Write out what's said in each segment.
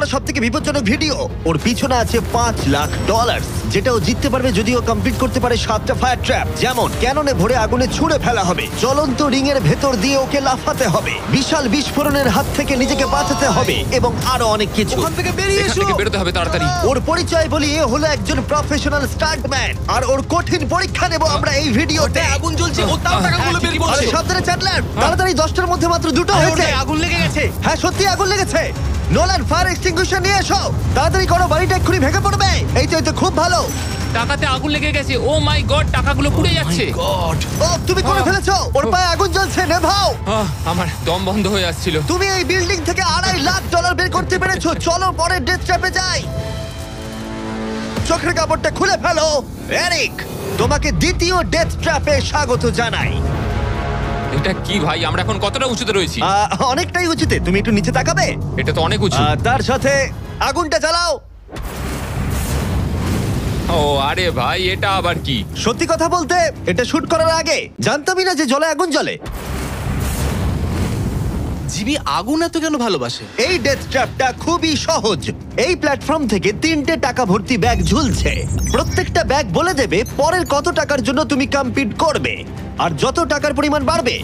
করা সব থেকে বিপজ্জনক ভিডিও। ওর পিছনে আছে $5,00,000 যেটা ও জিততে পারবে যদি ও কমপ্লিট করতে পারে 7টা ফায়ার ট্র্যাপ। যেমন ক্যাননে ভরে আগুনে ছুঁড়ে ফেলা হবে, জ্বলন্ত রিং এর ভেতর দিয়ে ওকে লাফাতে হবে, বিশাল বিস্ফোরণের হাত থেকে নিজেকে বাঁচাতে হবে এবং আরো অনেক কিছু। ওখান থেকে বেরিয়ে এখান এসো। থেকে বেরোতে হবে তাড়াতাড়ি। ওর পরিচয় বলি এ হলো একজন প্রফেশনাল স্টান্টম্যান, আর ওর কঠিন পরীক্ষা নেব আমরা এই ভিডিওতে। ওটায় আগুন জ্বলছে, ও তাও টাকাগুলো বের আরে করছে। সাবধানে চ্যাটলার, তাড়াতাড়ি 10টার মধ্যে মাত্র 2টো হয়েছে। ওটায় আগুন লেগে গেছে। হ্যাঁ সত্যি আগুন লেগেছে। নোলান ফায়ার এক্সটিংগুইশার নিয়ে এসো, তাড়াতাড়ি করো, বাড়িটা এক্ষুনি ভেঙে পড়বে। এই তো খুব ভালো। টাকাতে আগুন লেগে গেছে। ও মাই গড, টাকাগুলো পুড়ে যাচ্ছে। গড। ও তুমি করে ফেলেছো, ওর পায়ে আগুন জ্বলছে, নেভাও। আমার দম বন্ধ হয়ে আসছিল। তুমি এই বিল্ডিং থেকে $2.5 লাখ বের করতে পেরেছো। চলো পরের ডেথ ট্র্যাপে যাই। চোখের কাপড়টা খুলে ফেলো। এরিক, তোমাকে দ্বিতীয় ডেথ ট্র্যাপে স্বাগত জানাই। এটা কি ভাই, আমরা এখন কতটা উঁচুতে রয়েছি? অনেকটাই উঁচুতে, তুমি একটু নিচে তাকাবে। এটা তো অনেক উঁচু। তার সাথে আগুনটা জ্বালাও। ও আরে ভাই, এটা আবার কি? সত্যি কথা বলতে এটা শুট করার আগে জানতামই না যে জলে আগুন জ্বলে। জিবি আগুন এত কেন ভালোবাসে? এই ডেথ ট্র্যাপটা খুবই সহজ। এই প্ল্যাটফর্ম থেকে 3টে টাকা ভর্তি ব্যাগ ঝুলছে। প্রত্যেকটা ব্যাগ বলে দেবে পরের কত টাকার জন্য তুমি কমপ্লিট করবে, আর যত টাকার পরিমাণ বাড়বে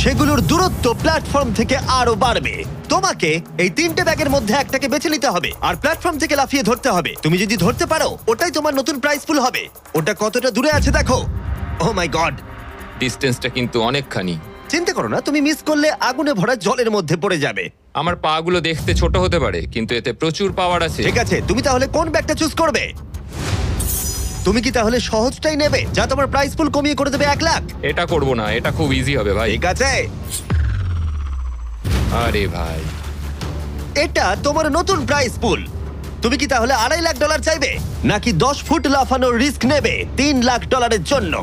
সেগুলোর দূরত্ব প্ল্যাটফর্ম থেকে আরো বাড়বে। তোমাকে এই 3টে ব্যাগের মধ্যে একটাকে বেছে নিতে হবে আর প্ল্যাটফর্ম থেকে লাফিয়ে ধরতে হবে। তুমি যদি ধরতে পারো ওটাই তোমার নতুন প্রাইস পুল হবে। ওটা কতটা দূরে আছে দেখো। ও মাই গড, ডিস্টেন্সটা কিন্তু অনেকখানি। চিন্তা করো না, তুমি মিস করলে আগুনে ভরা জলের মধ্যে পড়ে যাবে। আমার পা গুলো দেখতে ছোট হতে পারে, কিন্তু এতে প্রচুর পাওয়ার আছে। ঠিক আছে, তুমি তাহলে কোন ব্যাগটা চুজ করবে? তুমি কি তাহলে সহজটাই নেবে যা তোমার প্রাইস পুল কমিয়ে করে দেবে 1 লাখ? এটা করব না, এটা খুব ইজি হবে ভাই। ঠিক আছে, আরে ভাই, এটা তোমার নতুন প্রাইস পুল। তুমি কি তাহলে $2.5 লাখ চাইবে, নাকি 10 ফুট লাফানোর রিস্ক নেবে $3 লাখ জন্য?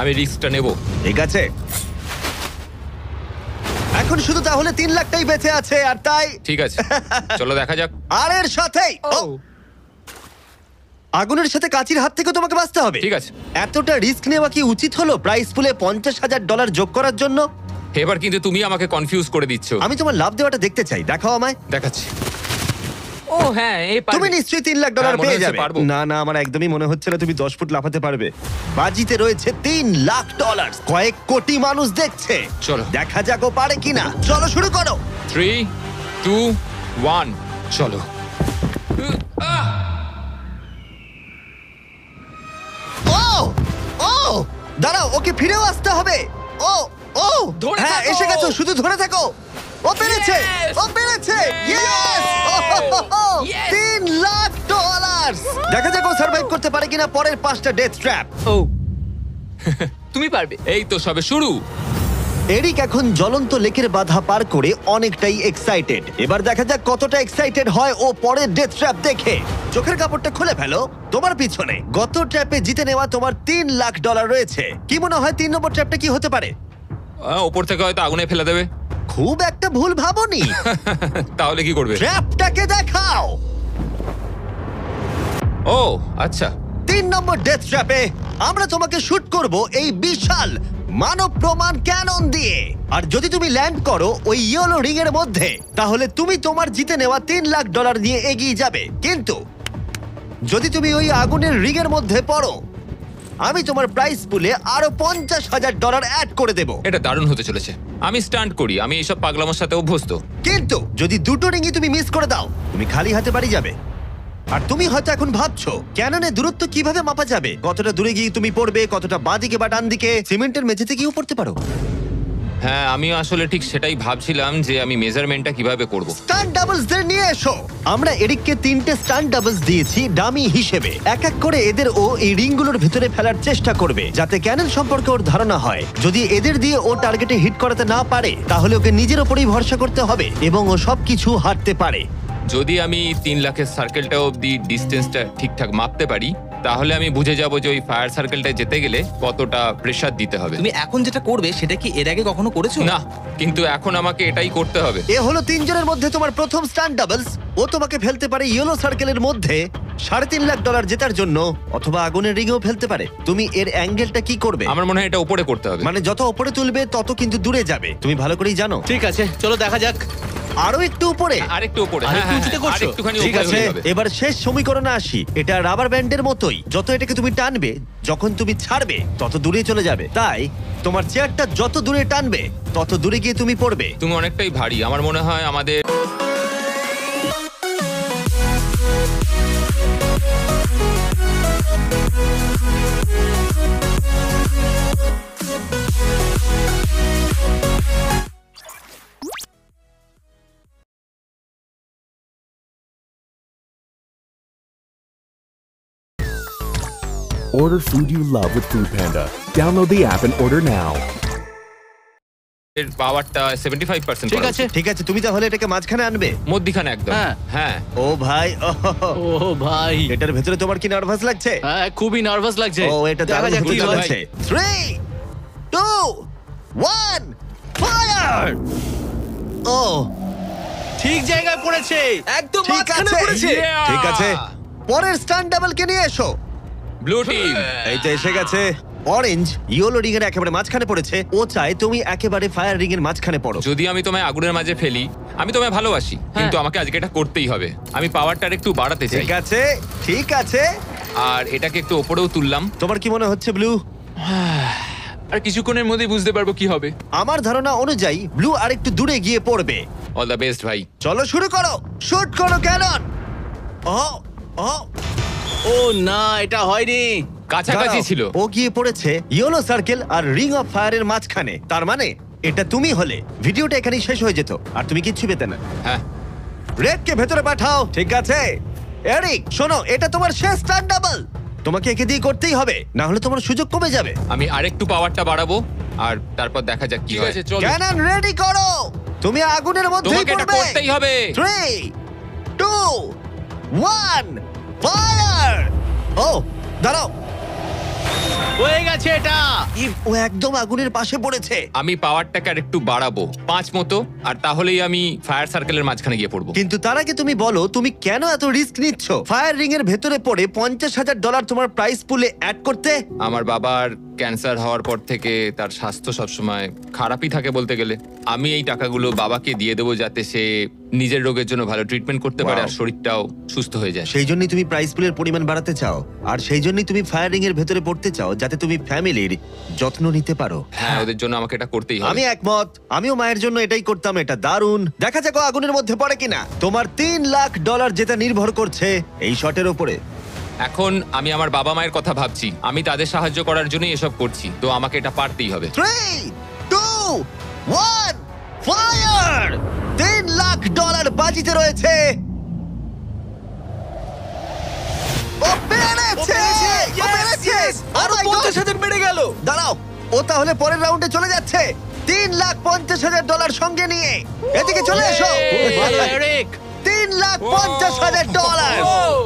আমি রিস্কটা নেব। ঠিক আছে, এখন শুধু তাহলে 3 লাখটাই বেঁচে আছে, আর তাই ঠিক আছে, চলো দেখা যাক। আর এর সাথেই আগুনের সাথে কাচির হাত থেকে তোমাকে বাঁচতে হবে। ঠিক আছে। এতটা রিস্ক নেওয়া কি উচিত হলো প্রাইস পুলে $50,000 যোগ করার জন্য? এবার কিন্তু তুমি আমাকে কনফিউজ করে দিচ্ছ। আমি তোমার লাভ দেওয়াটা দেখতে চাই, দেখাও আমায়। দেখাচ্ছি। ও হ্যাঁ, এই তুমি নিশ্চয়ই $3 লাখ হ্যাঁ, মনে পেয়ে হচ্ছে যাবে। পারবো। না না, আমার একদমই মনে হচ্ছে না তুমি 10 ফুট লাফাতে পারবে। বাজিতে রয়েছে $3 লাখ, কয়েক কোটি মানুষ দেখছে। চলো। দেখা যাক ও পারে কিনা। চলো শুরু করো। 3, 2, 1, চলো। ও ও দাঁড়াও, ওকে ফিরেও আসতে হবে। ও ও ধরে হ্যাঁ, থাকো। এসে গেছো, শুধু ধরে থাকো। ও পেরেছে, Yes! ও পেরেছে। ইয়েস! Yes! $3 লাখ। দেখা যাক ও সার্ভাইভ করতে পারে কিনা পরের 5টা ডেথ ট্র্যাপ। ও তুমি পারবে। এই তো সবে শুরু। এরিক এখন জ্বলন্ত লেকের বাধা পার করে অনেকটাই এক্সাইটেড। এবার দেখা যাক কতটা এক্সাইটেড হয় ও পরের ডেথ ট্র্যাপ দেখে। চোখের কাপড়টা খুলে ফেলো। তোমার পিছনে গত ট্র্যাপে জিতে নেওয়া তোমার $3 লাখ রয়েছে। কি মনে হয় 3 নম্বর ট্র্যাপটা কি হতে পারে? ওপর থেকে হয়তো আগুনে ফেলে দেবে। খুব একটা ভুল ভাবনি। তাহলে কি করবে? ট্র্যাপটাকে দেখাও। ও আচ্ছা। 3 নম্বর ডেথ ট্র্যাপে আমরা তোমাকে শুট করব এই বিশাল মানব প্রমাণ ক্যানন দিয়ে। আর যদি তুমি ল্যান্ড করো ওই ইয়েলো রিং এর মধ্যে, তাহলে তুমি তোমার জিতে নেওয়া $3 লাখ নিয়ে এগিয়ে যাবে। কিন্তু যদি তুমি ওই আগুনের রিং এর মধ্যে পড়ো, আমি তোমার প্রাইস পুলে আরো $50,000 অ্যাড করে দেব। এটা দারুণ হতে চলেছে। আমি স্টান্ট করি, আমি এইসব পাগলামোর সাথে অভ্যস্ত। কিন্তু যদি 2টো রিংই তুমি মিস করে দাও, তুমি খালি হাতে বাড়ি যাবে। আর তুমি হয়তো এখন ভাবছো ক্যাননের দূরত্ব কিভাবে মাপা যাবে, কতটা দূরে গিয়ে তুমি পড়বে, কতটা বাঁদিকে বা ডান দিকে। সিমেন্টের মেঝেতে গিয়েও পড়তে পারো। হ্যাঁ, আমি আসলে ঠিক সেটাই ভাবছিলাম যে আমি মেজারমেন্টটা কিভাবে করব। স্টান্ট ডাবলসদের নিয়ে এসো। আমরা এরিককে 3টে স্টান্ট ডাবলস দিয়েছি ডামি হিসেবে। এক এক করে এদের ও এই রিংগুলোর ভিতরে ফেলার চেষ্টা করবে, যাতে ক্যানন সম্পর্কে ওর ধারণা হয়। যদি এদের দিয়ে ও টার্গেটে হিট করাতে না পারে, তাহলে ওকে নিজের ওপরেই ভরসা করতে হবে এবং ও সবকিছু হারতে পারে। যদি আমি 3 লাখের সার্কেলটা অবধি ডিস্টেন্সটা ঠিকঠাক মাপতে পারি, তাহলে আমি বুঝে যাব যে ওই ফায়ার সার্কেলটা যেতে গেলে কতটা প্রেসার দিতে হবে। তুমি এখন যেটা করবে সেটা কি এর আগে কখনো করেছো? না, কিন্তু এখন আমাকে এটাই করতে হবে। এ হলো 3 জনের মধ্যে তোমার প্রথম স্টান্ট ডাবলস। ও তোমাকে ফেলতে পারে ইয়েলো সার্কেলের মধ্যে $3.5 লাখ জেতার জন্য, অথবা আগুনের রিংেও ফেলতে পারে। তুমি এর অ্যাঙ্গেলটা কি করবে? আমার মনে হয় এটা উপরে করতে হবে। মানে যত উপরে তুলবে তত কিন্তু দূরে যাবে, তুমি ভালো করেই জানো। ঠিক আছে, চলো দেখা যাক। আরো একটু উপরে। আরেকটু উপরে, আরেকটু হ্যাঁ হ্যাঁ উঁচুতে হ্যাঁ, করছো? আরেকটুখানি ঠিক উপরে আছে, হলেই হবে। এবার শেষ সমীকরণে আসি। এটা রাবার ব্যান্ডের মতোই, যত এটাকে তুমি টানবে, যখন তুমি ছাড়বে তত দূরে চলে যাবে। তাই তোমার চেয়ারটা যত দূরে টানবে তত দূরে গিয়ে তুমি পড়বে। তুমি অনেকটাই ভারী, আমার মনে হয় আমাদের Order food you love with Food Panda. Download the app and order now. পাওয়ারটা 75% ঠিক আছে। ঠিক আছে, তুমি তাহলে এটাকে মাঝখানে আনবে। মধ্যিখানে একদম। হ্যাঁ। হ্যাঁ ও ভাই, ও ভাই, এটার ভেতরে তোমার কি নার্ভাস লাগছে? হ্যাঁ খুবই নার্ভাস লাগছে। ও, এটা দেখা দারুণ যাক হতে কি হয়। চলেছে। 3, 2, 1, ফায়ার! ও, ঠিক জায়গায় পড়েছে, একদম ঠিক মাঝখানে আছে, পড়েছে। ঠিক আছে। পরের স্টান্ট ডাবলকে নিয়ে এসো। Blue team. এই তো এসে গেছে। অরেঞ্জ ইয়েলো রিং এর একেবারে মাঝখানে পড়েছে। ও চায় তুমি একেবারে ফায়ার রিং এর মাঝখানে পড়ো। যদি আমি তোমায় আগুনের মাঝে ফেলি, আমি তোমায় ভালোবাসি, কিন্তু আমাকে আজকে এটা করতেই হবে। আমি পাওয়ারটা একটু বাড়াতে চাই, ঠিক আছে, ঠিক আছে। আর এটাকে একটু ওপরেও তুললাম। তোমার কি মনে হচ্ছে ব্লু? আর কিছুক্ষণের মধ্যেই বুঝতে পারবো কি হবে। আমার ধারণা অনুযায়ী ব্লু আরেকটু দূরে গিয়ে পড়বে। অল দ্য বেস্ট ভাই। চলো শুরু করো, শুট করো ক্যানন। ও, ও, ও না, এটা হয়নি। কাছাকাছি দাঁড়াও। ছিল। ও গিয়ে পড়েছে ইয়েলো সার্কেল আর রিং অফ ফায়ারের মাঝখানে। তার মানে এটা তুমি হলে ভিডিওটা এখানেই শেষ হয়ে যেত আর তুমি কিচ্ছু পেতে না। হ্যাঁ, রেডকে ভেতরে পাঠাও। ঠিক আছে এরিক, শোনো, এটা তোমার শেষ স্টান্ট ডাবল। তোমাকে একে দিয়ে করতেই হবে, না হলে তোমার সুযোগ কমে যাবে। আমি আরেকটু পাওয়ারটা বাড়াবো, আর তারপর দেখা যাক কি হয়। ক্যানন রেডি করো, তুমি আগুনের মধ্যেই তোমাকে এটা পড়বে। করতেই হবে। 3, 2, 1, ফায়ার! ও, দাঁড়াও, হয়ে গেছে এটা। ও একদম আগুনের পাশে পড়েছে। আমি পাওয়ারটাকে আর একটু বাড়াবো 5 মতো, আর তাহলেই আমি ফায়ার সার্কেলের মাঝখানে গিয়ে পড়বো। কিন্তু তার আগে তুমি বলো, তুমি কেন এত রিস্ক নিচ্ছ ফায়ার রিং এর ভেতরে পড়ে $50,000 তোমার প্রাইস পুলে অ্যাড করতে? আমার বাবার ক্যান্সার হওয়ার পর থেকে তার স্বাস্থ্য সবসময় খারাপই থাকে বলতে গেলে। আমি এই টাকাগুলো বাবাকে দিয়ে দেবো, যাতে সে নিজের রোগের জন্য ভালো ট্রিটমেন্ট করতে পারে, Wow. আর শরীরটাও সুস্থ হয়ে যায়। সেই জন্যই তুমি প্রাইস পুলের পরিমাণ বাড়াতে চাও, আর সেই জন্যই তুমি ফায়ার রিং এর ভেতরে পড়তে চাও, যাতে তুমি ফ্যামিলির যত্ন নিতে পারো। হ্যাঁ, ওদের জন্য আমাকে এটা করতেই হবে। আমি একমত, আমিও মায়ের জন্য এটাই করতাম। এটা দারুণ। দেখা যাক ও আগুনের মধ্যে পড়ে কিনা। তোমার $3 লাখ যেটা নির্ভর করছে এই শটের উপরে। এখন আমি আমার বাবা মায়ের কথা ভাবছি, আমি তাদের সাহায্য করার জন্যই এসব করছি, তো আমাকে এটা পারতেই হবে। 3, 2, 1, ফায়ার! $3 লাখ বাজিতে রয়েছে। ও পেরেছে! ও পেরেছে! আরো Oh my God! 50,000 বেড়ে গেল। দাঁড়াও, ও তাহলে পরের রাউন্ডে চলে যাচ্ছে $3,50,000 সঙ্গে নিয়ে। এদিকে চলে এসো। ভালো এরিক। $3,50,000।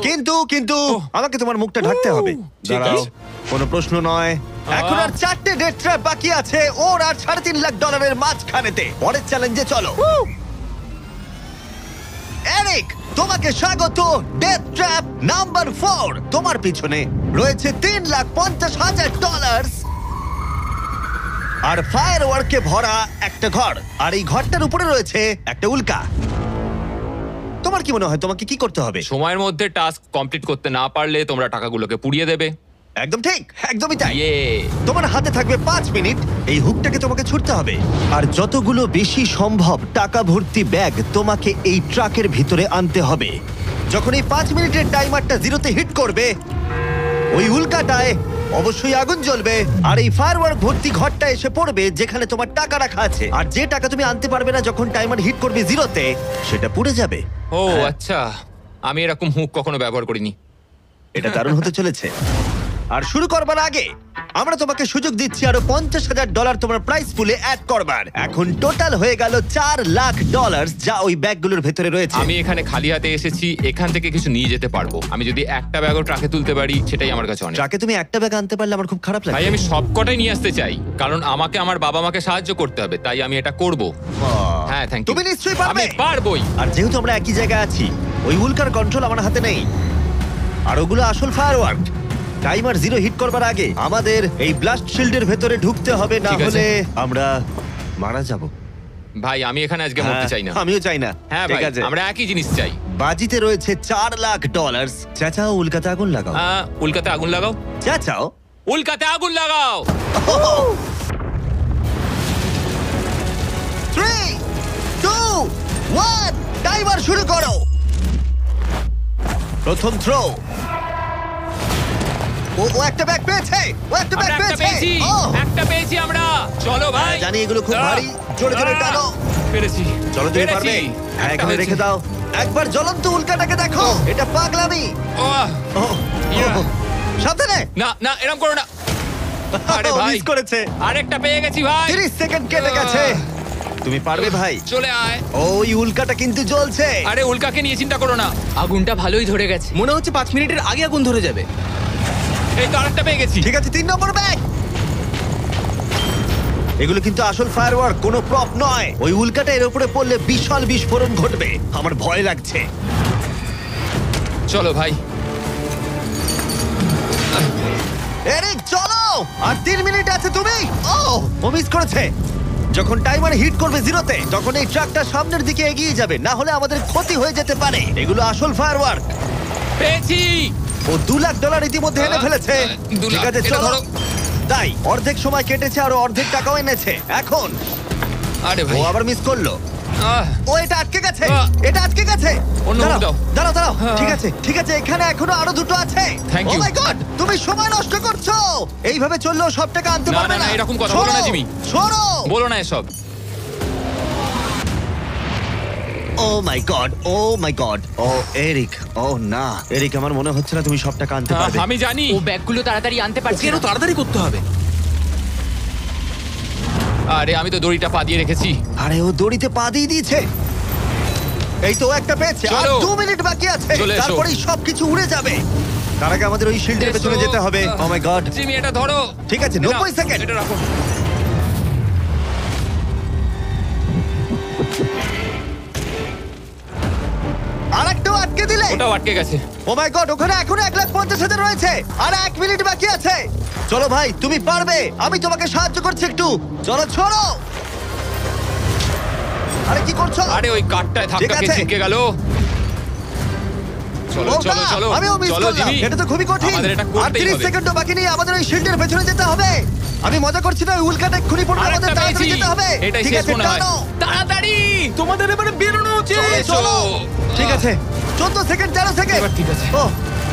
কিন্তু কিন্তু আমাকে তোমার মুখটা ঢাকতে হবে। ঠিক দাঁড়াও, আছে। কোনো প্রশ্ন নয়। এখন আর 4টে ডেথ ট্র্যাপ বাকি আছে, ওর আর $3.5 লাখ মাঝখানেতে। পরের চ্যালেঞ্জে চলো। এরিক, তোমাকে স্বাগত ডেথ ট্র্যাপ নাম্বার 4। তোমার পিছনে রয়েছে $3,50,000 আর ফায়ার ওয়ার্কে ভরা একটা ঘর, আর এই ঘরটার উপরে রয়েছে একটা উল্কা। তোমার কি মনে হয় তোমাকে কি করতে হবে? সময়ের মধ্যে টাস্ক কমপ্লিট করতে না পারলে তোমরা টাকাগুলোকে পুড়িয়ে দেবে। একদম ঠিক, একদমই তাই। ইয়ে। তোমার হাতে থাকবে 5 মিনিট, এই হুকটাকে তোমাকে ছুটতে হবে, আর যতগুলো বেশি সম্ভব টাকা ভর্তি ব্যাগ তোমাকে এই ট্রাকের ভিতরে আনতে হবে। যখন এই 5 মিনিটের টাইমারটা 0-তে হিট করবে, ওই উল্কাটায় অবশ্যই আগুন জ্বলবে, আর এই ফায়ারওয়ার্ক ভর্তি ঘরটা এসে পড়বে যেখানে তোমার টাকা রাখা আছে। আর যে টাকা তুমি আনতে পারবে না যখন টাইমার হিট করবে 0-তে, সেটা পুড়ে যাবে। ও আচ্ছা, আমি এরকম হুক কখনো ব্যবহার করিনি। এটা দারুণ হতে চলেছে। আর শুরু করবার আগে আমরা তোমাকে সুযোগ দিচ্ছি আরো $50,000 তোমার প্রাইস পুলে অ্যাড করবার। এখন টোটাল হয়ে গেল $4,00,000, যা ওই ব্যাগগুলোর ভেতরে রয়েছে। আমি এখানে খালি হাতে এসেছি, এখান থেকে কিছু নিয়ে যেতে পারবো। আমি যদি একটা ব্যাগও ট্রাকে তুলতে পারি, সেটাই আমার কাছে অনেক। ট্রাকে তুমি একটা ব্যাগ আনতে পারলে আমার খুব খারাপ লাগে। ভাই, আমি সবকটাই নিয়ে আসতে চাই, কারণ আমাকে আমার বাবা মাকে সাহায্য করতে হবে, তাই আমি এটা করব। হ্যাঁ, থ্যাংক ইউ। তুমি নিশ্চয়ই পারবে। আমি পারবোই। আর যেহেতু আমরা একই জায়গায় আছি, ওই উল্কার কন্ট্রোল আমার হাতে নেই, আর ওগুলো আসল ফায়ারওয়ার্ক। টাইমার 0 হিট করবার আগে আমাদের এই ব্লাস্ট শিল্ডের ভেতরে ঢুকতে হবে, না ঠিক আছে। হলে আমরা মারা যাব। ভাই আমি এখানে আজকে মরতে চাই না। আমিও চাই না। হ্যাঁ ঠিক ভাই আছে, আমরা একই জিনিস চাই। বাজিতে রয়েছে $4 লাখ। চাচাও উল্কাতে আগুন লাগাও। উল্কাতে আগুন লাগাও, চাচাও। উল্কাতে আগুন লাগাও। 3, 2, 1, টাইমার শুরু করো। প্রথম থ্রো। ও একটা ব্যাগ পেয়েছে, ও একটা ব্যাগ আমরা একটা পেয়েছে। পেয়েছি, ও, একটা পেয়েছি আমরা। চলো ভাই, জানি এগুলো খুব ভারী, জোরে জোরে টানো। পেরেছি। চলো তুমি পেরেছি। পারবে। হ্যাঁ, একটা এখানে হয়েছে। রেখে দাও। একবার জ্বলন্ত উল্কাটাকে দেখো, এটা পাগলামি। ওহ, ও, ইয়া। সাবধানে। না না এরকম করো না। আরে ও, ভাই মিস করেছে। আরেকটা পেয়ে গেছি ভাই। 30 সেকেন্ড কেটে গেছে। তুমি পারবে ভাই। চলে আয়। ওই উল্কাটা কিন্তু জ্বলছে। আরে উল্কাকে নিয়ে চিন্তা করো না। আগুনটা ভালোই ধরে গেছে। মনে হচ্ছে 5 মিনিটের আগে আগুন ধরে যাবে। এই তো আরেকটা পেয়ে গেছি। ঠিক আছে, 3 নম্বর ব্যাগ। এগুলো কিন্তু আসল ফায়ারওয়ার্ক, কোনো প্রপ নয়। ওই উল্কাটা এর উপরে পড়লে বিশাল বিস্ফোরণ ঘটবে। আমার ভয় লাগছে। চলো ভাই। এরিক চলো, আর 3 মিনিট আছে। তুমি ও মিস করেছে। যখন টাইমার হিট করবে 0-তে, তখন এই ট্রাকটা সামনের দিকে এগিয়ে যাবে, না হলে আমাদের ক্ষতি হয়ে যেতে পারে। এগুলো আসল ফায়ারওয়ার্ক। পেয়েছি। ও $2 লাখ ইতিমধ্যে এনে ফেলেছে। 2 ঠিক লাখ, আছে এটা চলো। ধরো। তাই অর্ধেক সময় কেটেছে আর অর্ধেক টাকাও এনেছে। এখন আরে ও ভাই আবার মিস করলো। আহ, ও এটা আটকে গেছে, আহ। এটা আটকে গেছে। অন্য দাঁড়াও, দাও। দাঁড়াও দাঁড়াও। আহ। ঠিক আছে ঠিক আছে, এখানে এখনো আরো 2টো আছে। Thank ও you. মাই গড, তুমি সময় নষ্ট করছো। এইভাবে চললেও সব টাকা আনতে না, পারবে না, না। না, এরকম কথা বলো না, সরো, জিমি। সরো। বলো না এসব। ও মাই গড, ও মাই গড। ও এরিক, ও না এরিক, আমার মনে হচ্ছে না তুমি সব টাকা আনতে পারবে। আমি জানি। ও ব্যাগগুলো তাড়াতাড়ি আনতে পারছে কেন না। তাড়াতাড়ি করতে হবে? আরে আমি তো দড়িটা পা দিয়ে রেখেছি। আরে ও দড়িতে পা দিয়ে দিয়েছে। এই তো ও একটা পেয়েছে, আর চলো। 2 মিনিট বাকি আছে। চলে এসো। তারপরেই সবকিছু উড়ে যাবে। তার আগে আমাদের ওই শিল্ডের এসো। পেছনে যেতে হবে। ও মাই গড। জিমি এটা ধরো। ঠিক আছে, এটা 90 সেকেন্ড। এটা রাখো। আরেকটাও আটকে দিলে। ওটাও আটকে গেছে। ও মাই গড, ওখানে এখনো 1,50,000 রয়েছে আর 1 মিনিট বাকি আছে। চলো ভাই, তুমি পারবে। আমি তোমাকে সাহায্য করছি একটু। চলো ছোড়ো। আরে কি করছো? আরে ওই কাঠটায় ধাক্কা ঠিক খেয়ে আছে। ছিটকে গেল। চলো ও চলো না, চলো আমিও মিস চলো করলাম। জিমি। এটা তো খুবই কঠিন। আমাদের এটা আর করতেই 30 হবে। সেকেন্ডও বাকি নেই, আমাদের ওই শিল্ডের পেছনে যেতে হবে। আমি মজা করছি না, ওই উল্কাটা এক্ষুনি পড়বে, আরেকটা আমাদের তাড়াতাড়ি পেয়েছি। যেতে হবে। এটাই ঠিক শেষ আছে, মনে হয়। টানো। তাড়াতাড়ি। তোমাদের এবারে বেরোনো উচিত। চলো, এসো। চলো। ঠিক আছে, 14 সেকেন্ড, 13 সেকেন্ড। এবার ঠিক আছে। ও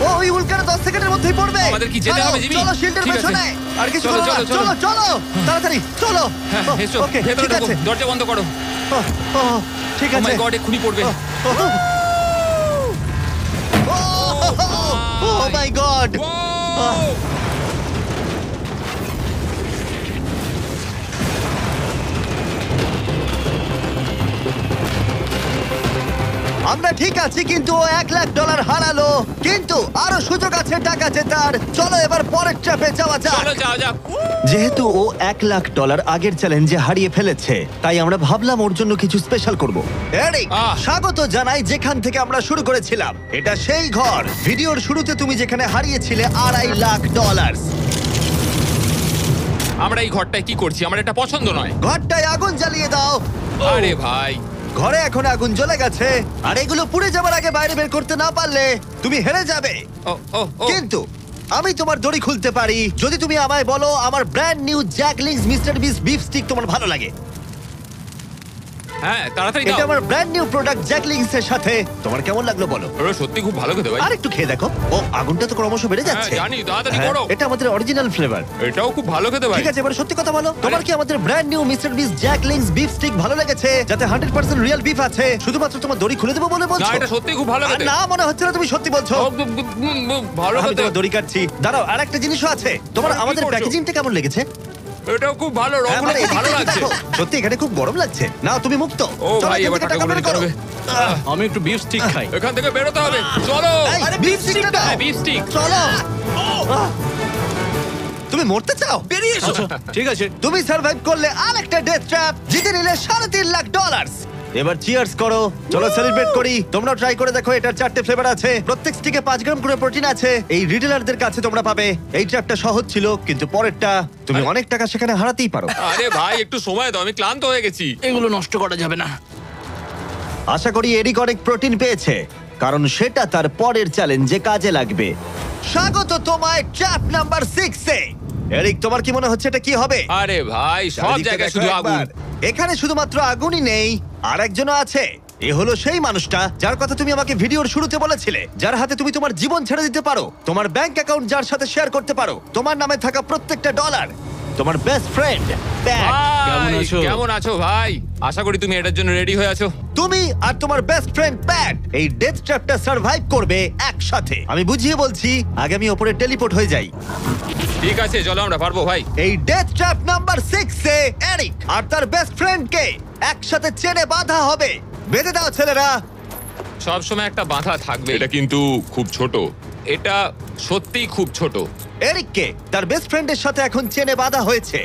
ও ওই উল্কাটা 10 সেকেন্ডের মধ্যেই পড়বে। আমাদের কি যেতে চলো, হবে, জিমি? চলো শিল্ডের ঠিক আছে। পেছনে। আর কিছু চলো, করো না। চলো, চলো চলো তাড়াতাড়ি চলো। হ্যাঁ ও, এসো ওকে, ভেতরে ঠিক ঢোকো। আছে। দরজা বন্ধ করো। ও, ও, ঠিক ও আছে। মাই গড এক্ষুনি পড়বে। ও মাই গড। Wow! আমরা ঠিক আছি, কিন্তু ও $1 লাখ হারালো। কিন্তু আরো সুযোগ আছে টাকা জেতার। চলো এবার পরের ট্র্যাপে যাওয়া যাক। চলো যাও যাও। যেহেতু ও $1 লাখ আগের চ্যালেঞ্জে হারিয়ে ফেলেছে, তাই আমরা ভাবলাম ওর জন্য কিছু স্পেশাল করব। এরিক, আহ। স্বাগত জানাই যেখান থেকে আমরা শুরু করেছিলাম। এটা সেই ঘর, ভিডিওর শুরুতে তুমি যেখানে হারিয়েছিলে $2.5 লাখ। আমরা এই ঘরটায় কি করছি? আমার এটা পছন্দ নয়। ঘরটায় আগুন জ্বালিয়ে দাও। আরে ভাই ঘরে এখন আগুন জ্বলে গেছে, আর এগুলো পুড়ে যাবার আগে বাইরে বের করতে না পারলে তুমি হেরে যাবে। ও ও ও কিন্তু আমি তোমার দড়ি খুলতে পারি যদি তুমি আমায় বলো আমার ব্র্যান্ড নিউ জ্যাকলিংস মিস্টার বিস বিফ স্টিক তোমার ভালো লাগে। হ্যাঁ তাড়াতাড়ি এটা দাও। আমার ব্র্যান্ড নিউ প্রোডাক্ট জ্যাকলিংস এর সাথে। তোমার কেমন লাগলো বলো? ওরা সত্যি খুব ভালো খেতে ভাই। আর একটু খেয়ে দেখো। ও আগুনটা তো ক্রমশ বেড়ে যাচ্ছে। হ্যাঁ, জানি, তাড়াতাড়ি হ্যাঁ, করো। এটা আমাদের অরিজিনাল ফ্লেভার। এটাও খুব ভালো খেতে ভাই। ঠিক আছে, এবার সত্যি কথা বলো, তোমার কি আমাদের ব্র্যান্ড নিউ মিস্টার বিস জ্যাকলিংস বিফ স্টিক ভালো লেগেছে, যাতে 100% রিয়েল বিফ আছে? শুধুমাত্র তোমার দড়ি খুলে দেবো বলে না বলছো? এটা সত্যি খুব ভালো আর খেতে। না, মনে হচ্ছে না তুমি সত্যি বলছো। ভালো আমি খেতে। তোমার দড়ি কাটছি। দাঁড়াও, আর একটা জিনিসও আছে। তোমার আরে, কি আমাদের করছো? প্যাকেজিংটা কেমন লেগেছে? এটাও খুব ভালো, হ্যাঁ, রংগুলো মানে খুব ভালো এদিকটা লাগছে। দেখো। সত্যি এখানে খুব গরম লাগছে। না, তুমি মুক্ত। ও চলো, ভাই এখান এবার থেকে টাকাগুলো বের নিতে করো। হবে। আমি একটু বিফ স্টিক খাই। এখান থেকে বেরোতে হবে। চলো। এই, আরে, beef beef stick টা stick, দাও। হ্যাঁ, beef stick। চলো। তুমি মরতে চাও? বেরিয়ে এসো। ঠিক আছে। তুমি সার্ভাইভ করলে আরেকটা ডেথ ট্র্যাপ, জিতে নিলে $3.5 লাখ। এবার চিয়ার্স করো, চলো সেলিব্রেট করি। তোমরা ট্রাই করে দেখো, এটার 4টে ফ্লেভার আছে, প্রত্যেক স্টিকে 5 গ্রাম করে প্রোটিন আছে। এই রিটেলারদের কাছে তোমরা পাবে। এই ট্র্যাপটা সহজ ছিল, কিন্তু পরেরটা তুমি অনেক টাকা সেখানে হারাতেই পারো। আরে ভাই একটু সময় দাও, আমি ক্লান্ত হয়ে গেছি। এগুলো নষ্ট করা যাবে না। আশা করি এরিক অনেক প্রোটিন পেয়েছে, কারণ সেটা তার পরের চ্যালেঞ্জে কাজে লাগবে। স্বাগত তোমায় ট্র্যাপ নাম্বার 6 এ। এরিক, তোমার কি মনে হচ্ছে এটা কি হবে? আরে ভাই সব চারিদিকে জায়গায় দেখো শুধু আগুন। একবার। এখানে শুধুমাত্র আগুনই নেই, আর একজনও আছে। এ হলো সেই মানুষটা যার কথা তুমি আমাকে ভিডিওর শুরুতে বলেছিলে, যার হাতে তুমি তোমার জীবন ছেড়ে দিতে পারো, তোমার ব্যাংক অ্যাকাউন্ট যার সাথে শেয়ার করতে পারো, তোমার নামে থাকা প্রত্যেকটা ডলার, তোমার বেস্ট ফ্রেন্ড। কেমন ভাই, আছো? কেমন আছো ভাই? আশা করি তুমি এটার জন্য রেডি হয়ে আছো। তুমি আর তোমার বেস্ট ফ্রেন্ড প্যাট এই ডেথ ট্র্যাপটা সার্ভাইভ করবে একসাথে। আমি বুঝিয়ে বলছি, আগে আমি ওপরে টেলিপোর্ট হয়ে যাই। ঠিক আছে চলো, আমরা পারবো ভাই। এই ডেথ ট্র্যাপ নাম্বার 6 এ এরিক আর তার বেস্ট ফ্রেন্ডকে একসাথে চেনে বাঁধা হবে। বেঁধে দাও ছেলেরা। সব সময় একটা বাধা থাকবে। এটা কিন্তু খুব ছোট, এটা সত্যিই খুব ছোট। এরিককে তার বেস্ট ফ্রেন্ডের সাথে এখন চেনে বাঁধা হয়েছে।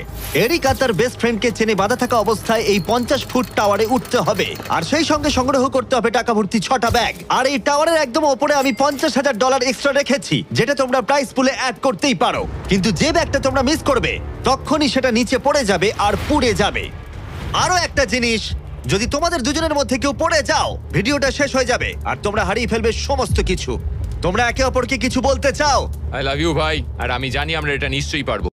এরিক আর তার বেস্ট ফ্রেন্ডকে চেনে বাঁধা থাকা অবস্থায় এই 50 ফুট টাওয়ারে উঠতে হবে, আর সেই সঙ্গে সংগ্রহ করতে হবে টাকা ভর্তি 6টা ব্যাগ। আর এই টাওয়ারের একদম ওপরে আমি $50,000 এক্সট্রা রেখেছি, যেটা তোমরা প্রাইস পুলে অ্যাড করতেই পারো। কিন্তু যে ব্যাগটা তোমরা মিস করবে, তখনই সেটা নিচে পড়ে যাবে আর পুড়ে যাবে। আরো একটা জিনিস, যদি তোমাদের দুজনের মধ্যে কেউ পড়ে যাও, ভিডিওটা শেষ হয়ে যাবে আর তোমরা হারিয়ে ফেলবে সমস্ত কিছু। তোমরা একে অপরকে কিছু বলতে চাও? আই লাভ ইউ ভাই, আর আমি জানি আমরা এটা নিশ্চয়ই পারবো।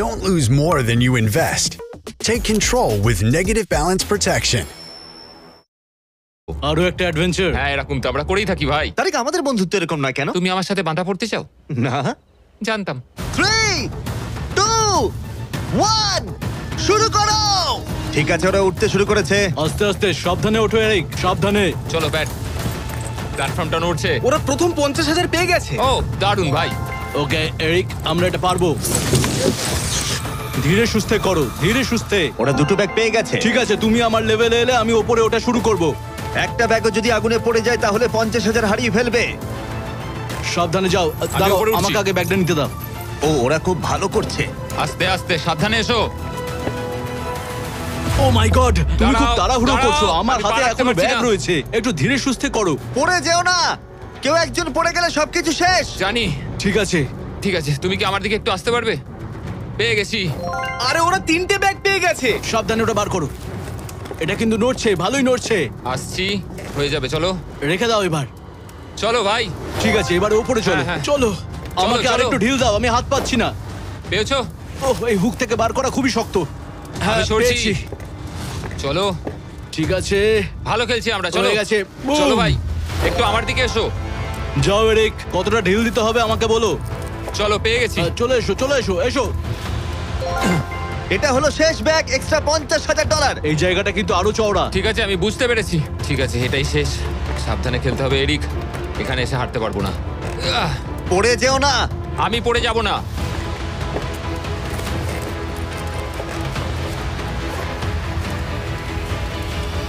Don't lose more than you invest. Take control with negative balance protection. আরো একটা অ্যাডভেঞ্চার। হ্যাঁ এরকম তো আমরা করেই থাকি ভাই। তারিক, আমাদের বন্ধুত্ব এরকম না কেন? তুমি আমার সাথে বাঁধা পড়তে চাও? না। জানতাম। 3, 2, 1, শুরু করো। ঠিক আছে, ওরা উঠতে শুরু করেছে। আস্তে আস্তে, সাবধানে ওঠো এরিক, সাবধানে। চলো ব্যাট, প্ল্যাটফর্মটা নড়ছে। ওরা প্রথম 50,000 পেয়ে গেছে। ও দারুণ ভাই। ওকে এরিক, আমরা এটা পারবো। ধীরে সুস্থে করো, ধীরে সুস্থে। ওরা দুটো ব্যাগ পেয়ে গেছে। ঠিক আছে, তুমি আমার লেভেলে এলে আমি ওপরে ওটা শুরু করব। একটা ব্যাগও যদি আগুনে পড়ে যায় তাহলে 50,000 হারিয়ে ফেলবে। সাবধানে যাও। দাঁড়াও, উপরে উঠছি। আমাকে আগে ব্যাগটা নিতে দাও। ও, ওরা খুব ভালো করছে। আস্তে আস্তে, সাবধানে এসো। ও মাই গড, তুমি খুব দাঁড়াও, তাড়াহুড়ো দাঁড়াও, করছো। আমার আমি হাতে পালাতে এখনো পারছি ব্যাগ না। রয়েছে, একটু ধীরে সুস্থে করো। পড়ে যেও না, কেউ একজন পড়ে গেলে সবকিছু শেষ। জানি। ঠিক আছে। ঠিক আছে, তুমি কি আমার দিকে একটু আসতে পারবে? পেয়ে গেছি। আরে ওরা 3টে ব্যাগ পেয়ে গেছে। সাবধানে ওটা বার করো। এটা কিন্তু নড়ছে, ভালোই নড়ছে। আসছি, হয়ে যাবে, চলো। রেখে দাও এবার। চলো ভাই। ঠিক আছে, এবার উপরে চলো। হ্যাঁ, হ্যাঁ। চলো, আমাকে চলো। আরেকটু ঢিল দাও, আমি হাত পাচ্ছি না। পেয়েছো? ওহ, এই হুক থেকে বার করা খুবই শক্ত। হ্যাঁ, আমি সরছি। পেয়েছি। চলো, ঠিক আছে, ভালো খেলছি আমরা। চলো হয়ে গেছে। বুম। চলো ভাই, একটু আমার দিকে এসো। যাও এরিক, কতটা ঢিল দিতে হবে আমাকে বলো। চলো, পেয়ে গেছি। চলে এসো, চলে এসো, এসো। এটা হলো শেষ ব্যাগ, এক্সট্রা $50,000। এই জায়গাটা কিন্তু আরো চওড়া। ঠিক আছে, আমি বুঝতে পেরেছি। ঠিক আছে, এটাই শেষ। সাবধানে খেলতে হবে এরিক, এখানে এসে হারতে পারবো না। পড়ে যেও না। আমি পড়ে যাব না।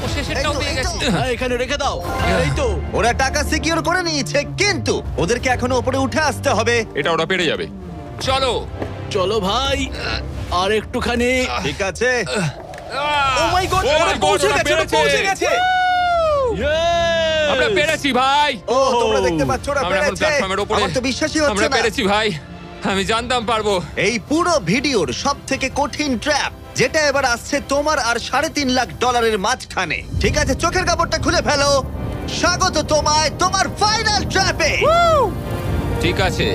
ও শেষেরটাও এই তো, পেয়ে এই তো। গেছি। হ্যাঁ, এখানে রেখে দাও। এই তো। ওরা টাকা সিকিউর করে নিয়েছে, কিন্তু ওদেরকে এখনো উপরে উঠে আসতে হবে। এটা ওরা পেরে যাবে। চলো। চলো ভাই, আর একটুখানি। ঠিক আছে, ও মাই গড, ওরা পৌঁছে গেছে, ওরা পৌঁছে গেছে। আমরা পেরেছি ভাই। ও তোমরা দেখতে পাচ্ছ ওরা আমরা এখন পেরেছে। প্ল্যাটফর্মের উপরে। আমার তো বিশ্বাসই হচ্ছে আমরা না। পেরেছি ভাই, আমি জানতাম পারবো। এই পুরো ভিডিওর সবথেকে কঠিন ট্র্যাপ, যেটা এবার আসছে তোমার আর $3.5 লাখ মাঝখানে। ঠিক আছে, চোখের কাপড়টা খুলে ফেলো। স্বাগত তোমায় তোমার ফাইনাল ট্র্যাপে। ঠিক আছে,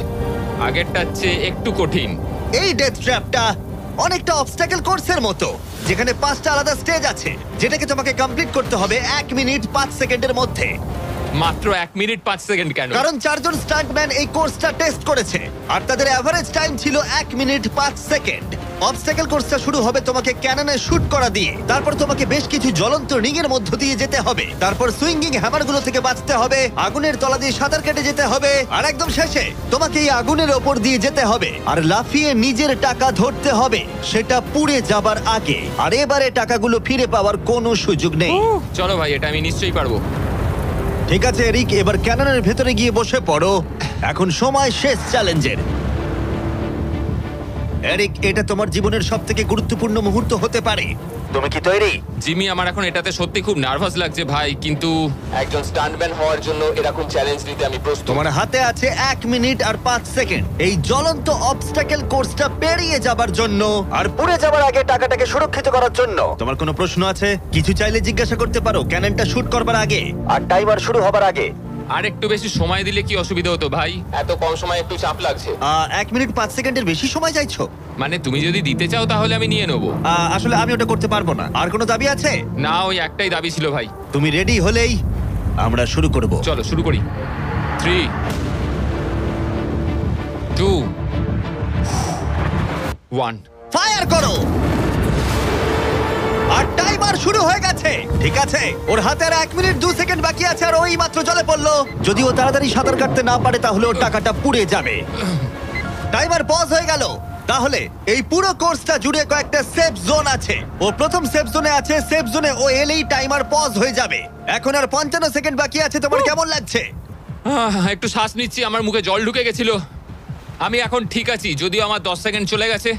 আগেরটার চেয়ে একটু কঠিন। এই ডেথ ট্র্যাপটা অনেকটা অবস্টাকেল কোর্সের মতো, যেখানে 5টা আলাদা স্টেজ আছে, যেটাকে তোমাকে কমপ্লিট করতে হবে 1 মিনিট 5 সেকেন্ডের মধ্যে। মাত্র 1 মিনিট 5 সেকেন্ড কেন? কারণ 4 জন স্টান্টম্যান এই কোর্সটা টেস্ট করেছে, আর তাদের এভারেজ টাইম ছিল 1 মিনিট 5 সেকেন্ড। অবস্টাকেল কোর্সটা শুরু হবে তোমাকে ক্যাননে শুট করা দিয়ে। তারপর তোমাকে বেশ কিছু জ্বলন্ত রিং এর মধ্য দিয়ে যেতে হবে। তারপর সুইঙ্গিং হ্যামারগুলো থেকে বাঁচতে হবে, আগুনের তলা দিয়ে সাঁতার কেটে যেতে হবে, আর একদম শেষে তোমাকে এই আগুনের ওপর দিয়ে যেতে হবে আর লাফিয়ে নিজের টাকা ধরতে হবে, সেটা পুড়ে যাবার আগে। আর এবারে টাকাগুলো ফিরে পাওয়ার কোনো সুযোগ নেই। চলো ভাই, এটা আমি নিশ্চয়ই পারবো। ঠিক আছে এরিক, এবার ক্যাননের ভেতরে গিয়ে বসে পড়ো। এখন সময় শেষ চ্যালেঞ্জের। এরিক, এটা তোমার জীবনের সবথেকে গুরুত্বপূর্ণ মুহূর্ত হতে পারে। তুমি কি তৈরি? জিমি, আমার এখন এটাতে সত্যি খুব নার্ভাস লাগছে ভাই, কিন্তু একজন স্টান্টম্যান হওয়ার জন্য এরকম চ্যালেঞ্জ নিতে আমি প্রস্তুত। তোমার হাতে আছে 1 মিনিট আর 5 সেকেন্ড এই জ্বলন্ত অবস্টাকেল কোর্সটা পেরিয়ে যাবার জন্য আর পুড়ে যাবার আগে টাকাটাকে সুরক্ষিত করার জন্য। তোমার কোনো প্রশ্ন আছে? কিছু চাইলে জিজ্ঞাসা করতে পারো ক্যাননটা শুট করবার আগে আর টাইমার শুরু হবার আগে। আর একটু বেশি সময় দিলে কি অসুবিধা হতো ভাই? এত কম সময় একটু চাপ লাগছে। 1 মিনিট 5 সেকেন্ডের বেশি সময় চাইছো? মানে তুমি যদি দিতে চাও তাহলে আমি নিয়ে নেবো। আসলে আমি ওটা করতে পারবো না। আর কোনো দাবি আছে? না, ওই একটাই দাবি ছিল ভাই। তুমি রেডি হলেই আমরা শুরু করব। চলো শুরু করি। 3 2 1 ফায়ার করো। আর টাইমার শুরু হয়ে গেছে। ঠিক আছে, ওর হাতে আর 1 মিনিট 2 সেকেন্ড বাকি আছে আর ওই মাত্র জলে পড়লো। যদি ও তাড়াতাড়ি সাঁতার কাটতে না পারে তাহলে ওর টাকাটা পুড়ে যাবে। টাইমার পজ হয়ে গেল। তাহলে এই পুরো কোর্সটা জুড়ে কয়েকটা সেফ জোন আছে। ও প্রথম সেফ জোনে আছে। সেফ জোনে ও এলেই টাইমার পজ হয়ে যাবে। এখন আর 55 সেকেন্ড বাকি আছে। তোমার কেমন লাগছে? একটু শ্বাস নিচ্ছি, আমার মুখে জল ঢুকে গেছিল। আমি এখন ঠিক আছি, যদিও আমার 10 সেকেন্ড চলে গেছে,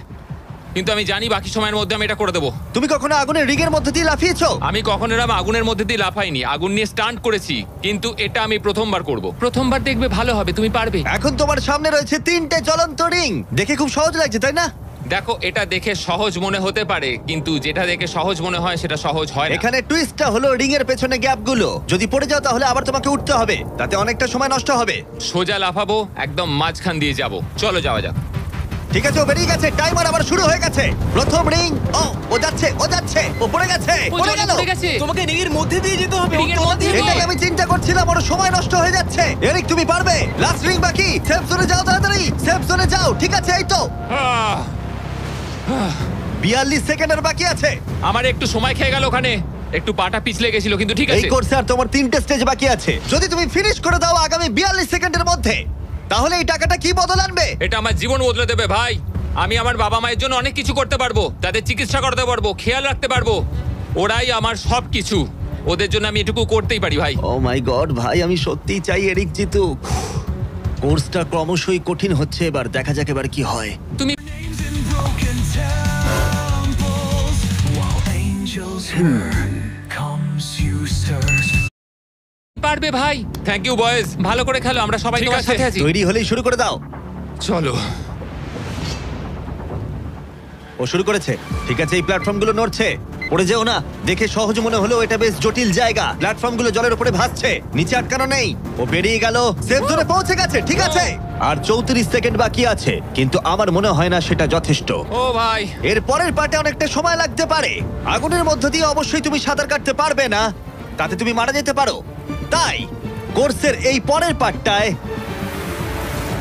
কিন্তু আমি জানি বাকি সময়ের মধ্যে আমি এটা করে দেবো। তুমি কখনো আগুনের রিগের মধ্যে দিয়ে লাফিয়েছো? আমি কখনো এরকম আগুনের মধ্যে দিয়ে লাফাইনি, আগুন নিয়ে স্টান্ট করেছি, কিন্তু এটা আমি প্রথমবার করব। প্রথমবার দেখবে ভালো হবে, তুমি পারবে। এখন তোমার সামনে রয়েছে 3টে জ্বলন্ত রিং। দেখে খুব সহজ লাগছে, তাই না? দেখো, এটা দেখে সহজ মনে হতে পারে, কিন্তু যেটা দেখে সহজ মনে হয় সেটা সহজ হয় না। এখানে টুইস্টটা হলো রিং এর পেছনে গ্যাপগুলো। যদি পড়ে যাও তাহলে আবার তোমাকে উঠতে হবে, তাতে অনেকটা সময় নষ্ট হবে। সোজা লাফাবো, একদম মাঝখান দিয়ে যাব। চলো যাওয়া যাক। ঠিক আছে, ও বেরিয়ে গেছে। টাইমার আবার শুরু হয়ে গেছে। প্রথম রিং। ও যাচ্ছে, ও পড়ে গেছে। পড়ে গেল। তোমাকে রিং এর মধ্যে দিয়ে যেতে হবে। রিং এর মধ্যে দিয়ে। এটাই আমি চিন্তা করছিলাম, ওর সময় নষ্ট হয়ে যাচ্ছে। এরিক, তুমি পারবে। লাস্ট রিং বাকি। সেফ জোনে যাও, তাড়াতাড়ি সেফ জোনে যাও। ঠিক আছে, এই তো আহ, 42 সেকেন্ডের বাকি আছে। আমার একটু সময় খেয়ে গেল ওখানে, একটু পাটা পিছলে গেছিল, কিন্তু ঠিক এই আছে। কোর্সে আর তোমার 3টে স্টেজ বাকি আছে। যদি তুমি ফিনিশ করে দাও আগামী 42 সেকেন্ডের মধ্যে, তাহলে এই টাকাটা কি বদল আনবে? এটা আমার জীবন বদলে দেবে ভাই। আমি আমার বাবা মায়ের জন্য অনেক কিছু করতে পারবো, তাদের চিকিৎসা করতে পারবো, খেয়াল রাখতে পারবো। ওরাই আমার সব কিছু, ওদের জন্য আমি এটুকু করতেই পারি ভাই। ও মাই গড ভাই, আমি সত্যিই চাই এরিক জিতুক। কোর্সটা ক্রমশই কঠিন হচ্ছে, এবার দেখা যাক এবার কি হয়। তুমি পারবে ভাই। থ্যাংক ইউ বয়েজ, ভালো করে খেলো, আমরা সবাই তোমার সাথে আছি। তৈরি হলেই শুরু করে দাও। চলো। ও শুরু করেছে। ঠিক আছে, এই প্ল্যাটফর্মগুলো নড়ছে, পড়ে যেও না। দেখে সহজ মনে হলো, এটা বেশ জটিল জায়গা। প্ল্যাটফর্মগুলো জলের উপরে ভাসছে, নিচে আটকানো নেই। ও বেরিয়ে গেল, সেফ জোনে পৌঁছে গেছে। ঠিক আছে, আর 34 সেকেন্ড বাকি আছে, কিন্তু আমার মনে হয় না সেটা যথেষ্ট। ও ভাই, এর পরের পার্টে অনেকটা সময় লাগতে পারে। আগুনের মধ্য দিয়ে অবশ্যই তুমি সাঁতার কাটতে পারবে না, তাতে তুমি মারা যেতে পারো। তাই কোর্সের এই পরের পার্টটায়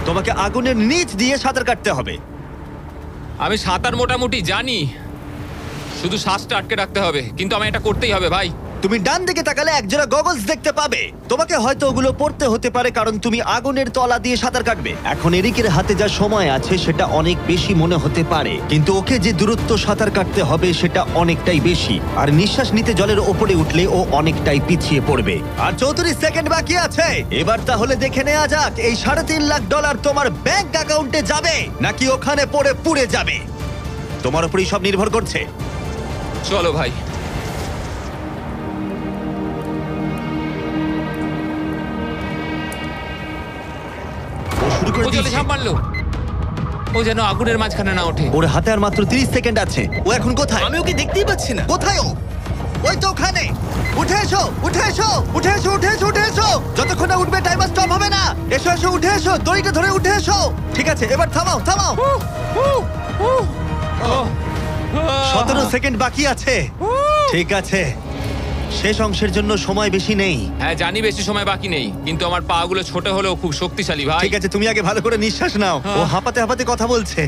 তোমাকে আগুনের নিচ দিয়ে সাঁতার কাটতে হবে। আমি সাঁতার মোটামুটি জানি, শুধু শ্বাসটা আটকে রাখতে হবে, কিন্তু আমি এটা করতেই হবে ভাই। তুমি ডান দিকে তাকালে একজোড়া গগলস দেখতে পাবে। তোমাকে হয়তো ওগুলো পড়তে হতে পারে, কারণ তুমি আগুনের তলা দিয়ে সাঁতার কাটবে। এখন এরিকের হাতে যা সময় আছে সেটা অনেক বেশি মনে হতে পারে, কিন্তু ওকে যে দূরত্ব সাঁতার কাটতে হবে সেটা অনেকটাই বেশি। আর নিঃশ্বাস নিতে জলের ওপরে উঠলে ও অনেকটাই পিছিয়ে পড়বে। আর 34 সেকেন্ড বাকি আছে। এবার তাহলে দেখে নেওয়া যাক এই $3.5 লাখ তোমার ব্যাংক অ্যাকাউন্টে যাবে নাকি ওখানে পড়ে পুড়ে যাবে। তোমার উপরেই সব নির্ভর করছে। চলো ভাই। ও শুরু করে ও জলে দিয়েছে। ঝাঁপ মারলো, ও যেন আগুনের মাঝখানে না ওঠে। ওর হাতে আর মাত্র 30 সেকেন্ড আছে। ও এখন কোথায়? আমি ওকে দেখতেই পাচ্ছি না। কোথায় ও? ওই তো ওখানে। উঠে এসো, উঠে এসো, উঠে এসো, উঠে এসো, উঠে এসো। যতক্ষণ না উঠবে টাইমার স্টপ হবে না। এসো এসো, উঠে এসো, দড়িটা ধরে উঠে এসো। ঠিক আছে, এবার থামাও, থামাও। 17 সেকেন্ড বাকি আছে। ঠিক আছে, শেষ অংশের জন্য সময় বেশি নেই। হ্যাঁ জানি বেশি সময় বাকি নেই, কিন্তু আমার পা গুলো ছোট হলেও খুব শক্তিশালী ভাই। ঠিক আছে, তুমি আগে ভালো করে নিঃশ্বাস নাও। ও হাঁপাতে হাঁপাতে কথা বলছে।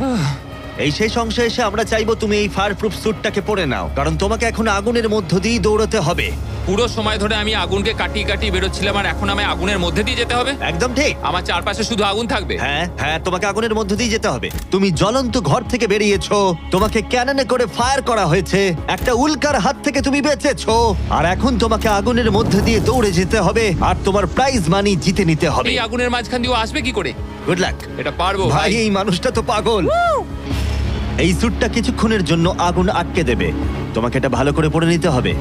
এই শেষ অংশে এসে আমরা চাইবো তুমি এই ফায়ার প্রুফ স্যুটটাকে পরে নাও, কারণ তোমাকে এখন আগুনের মধ্য দিয়েই দৌড়তে হবে। পুরো সময় ধরে আমি আগুনকে কাটিয়ে কাটিয়ে বেরোচ্ছিলাম, আর এখন আমি আগুনের মধ্যে দিয়ে যেতে হবে। একদম ঠিক। আমার চারপাশে শুধু আগুন থাকবে। হ্যাঁ হ্যাঁ, তোমাকে আগুনের মধ্য দিয়ে যেতে হবে। তুমি জ্বলন্ত ঘর থেকে বেরিয়েছো, তোমাকে ক্যাননে করে ফায়ার করা হয়েছে, একটা উল্কার হাত থেকে তুমি বেঁচেছো, আর এখন তোমাকে আগুনের মধ্যে দিয়ে দৌড়ে যেতে হবে আর তোমার প্রাইজ মানি জিতে নিতে হবে। এই আগুনের মাঝখান দিয়ে ও আসবে কি করে? Good luck. এটা পারবো ভাই, ভাই। এই মানুষটা তো পাগল। এই স্যুটটা কিছুক্ষণের জন্য আগুন আটকে দেবে, তোমাকে এটা ভালো করে পরে নিতে হবে।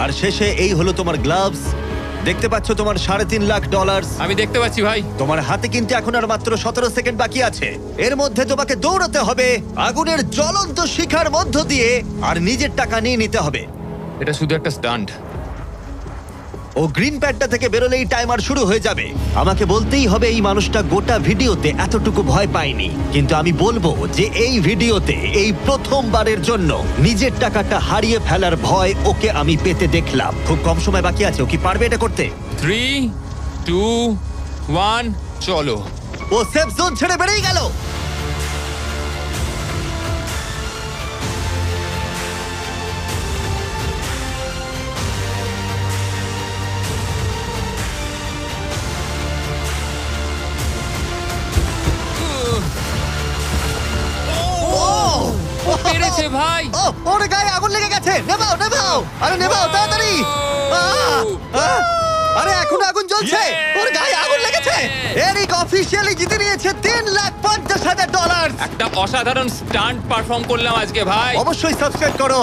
আর শেষে এই হলো তোমার গ্লাভস। দেখতে পাচ্ছ তোমার $3.5 লাখ। আমি দেখতে পাচ্ছি ভাই। তোমার হাতে কিন্তু এখন আর মাত্র 17 সেকেন্ড বাকি আছে। এর মধ্যে তোমাকে দৌড়াতে হবে আগুনের জ্বলন্ত শিখার মধ্য দিয়ে, আর নিজের টাকা নিয়ে নিতে হবে। এটা শুধু একটা স্টান্ট। ও গ্রিন প্যাডটা থেকে বেরোলেই টাইমার শুরু হয়ে যাবে। আমাকে বলতেই হবে এই মানুষটা গোটা ভিডিওতে এতটুকু ভয় পায়নি, কিন্তু আমি বলবো যে এই ভিডিওতে এই প্রথমবারের জন্য নিজের টাকাটা হারিয়ে ফেলার ভয় ওকে আমি পেতে দেখলাম। খুব কম সময় বাকি আছে, ও কি পারবে এটা করতে? 3, 2, 1, চলো। ও সেফ জোন ছেড়ে বেরিয়ে গেল। ও পেরেছে ভাই। ও, ওর গায়ে আগুন লেগে গেছে। নেভাও নেভাও, আরে নেভাও তাড়াতাড়ি। আহ, আহ, আরে এখনো আগুন জ্বলছে। Yeah! ওর গায়ে আগুন লেগেছে। এরিক অফিশিয়ালি জিতে নিয়েছে $3,50,000। একটা অসাধারণ স্টান্ট পারফর্ম করলাম আজকে ভাই। অবশ্যই সাবস্ক্রাইব করো